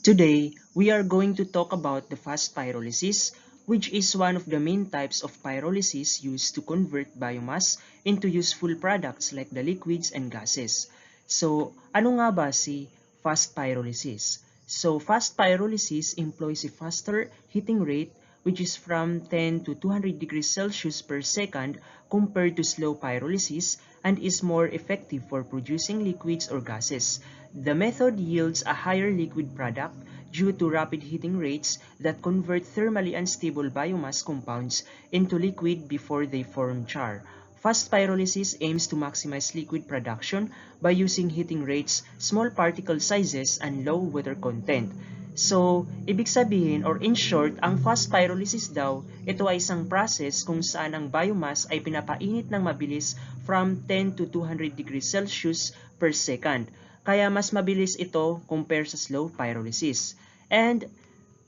Today, we are going to talk about the fast pyrolysis, which is one of the main types of pyrolysis used to convert biomass into useful products like the liquids and gases. So, ano nga ba si fast pyrolysis? So, fast pyrolysis employs a faster heating rate which is from 10 to 200 degrees Celsius per second compared to slow pyrolysis and is more effective for producing liquids or gases. The method yields a higher liquid product due to rapid heating rates that convert thermally unstable biomass compounds into liquid before they form char. Fast pyrolysis aims to maximize liquid production by using heating rates, small particle sizes, and low water content. So, ibig sabihin or in short, ang fast pyrolysis daw, ito ay isang process kung saan ang biomass ay pinapainit ng mabilis from 10 to 200 degrees Celsius per second. Kaya mas mabilis ito compare sa slow pyrolysis. And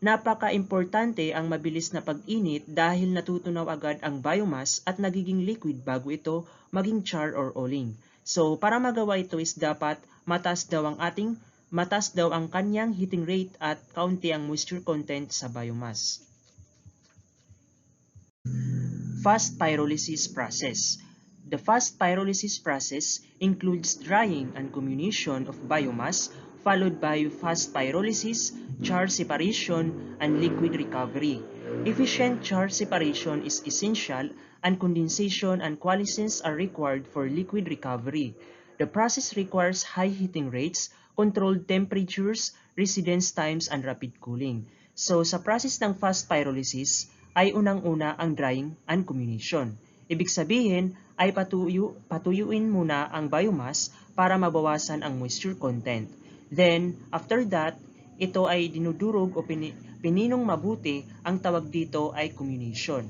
napaka-importante ang mabilis na pag-init dahil natutunaw agad ang biomass at nagiging liquid bago ito maging char or oling. So para magawa ito is dapat mataas daw ang kanyang heating rate at kaunti ang moisture content sa biomass. Fast pyrolysis process. The fast pyrolysis process includes drying and comminution of biomass followed by fast pyrolysis, char separation, and liquid recovery. Efficient char separation is essential and condensation and coalescence are required for liquid recovery. The process requires high heating rates, controlled temperatures, residence times, and rapid cooling. So sa process ng fast pyrolysis ay unang-una ang drying and comminution. Ibig sabihin ay patuyuin muna ang biomass para mabawasan ang moisture content. Then, after that, ito ay dinudurog o pininong mabuti, ang tawag dito ay comminution.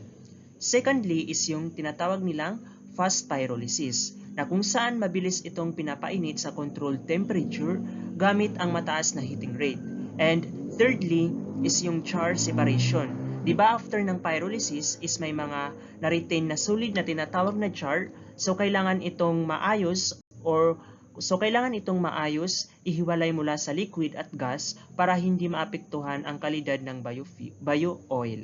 Secondly is yung tinatawag nilang fast pyrolysis, na kung saan mabilis itong pinapainit sa controlled temperature gamit ang mataas na heating rate. And thirdly is yung char separation. Diba after ng pyrolysis is may mga na-retain na solid na tinatawag na char, so kailangan itong maayos ihiwalay mula sa liquid at gas para hindi maapektuhan ang kalidad ng bio-oil.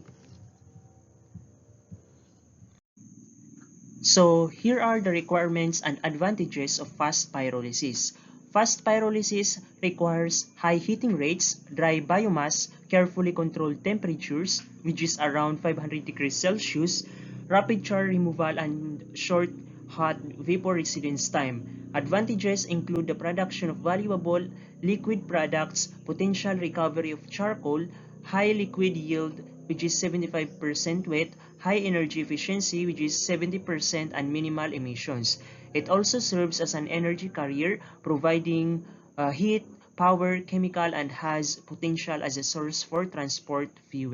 So here are the requirements and advantages of fast pyrolysis. Fast pyrolysis requires high heating rates, dry biomass, carefully controlled temperatures, which is around 500 degrees Celsius, rapid char removal, and short hot vapor residence time. Advantages include the production of valuable liquid products, potential recovery of charcoal, high liquid yield, which is 75% wet, high energy efficiency, which is 70%, and minimal emissions. It also serves as an energy carrier, providing heat, power, chemical, and has potential as a source for transport fuel.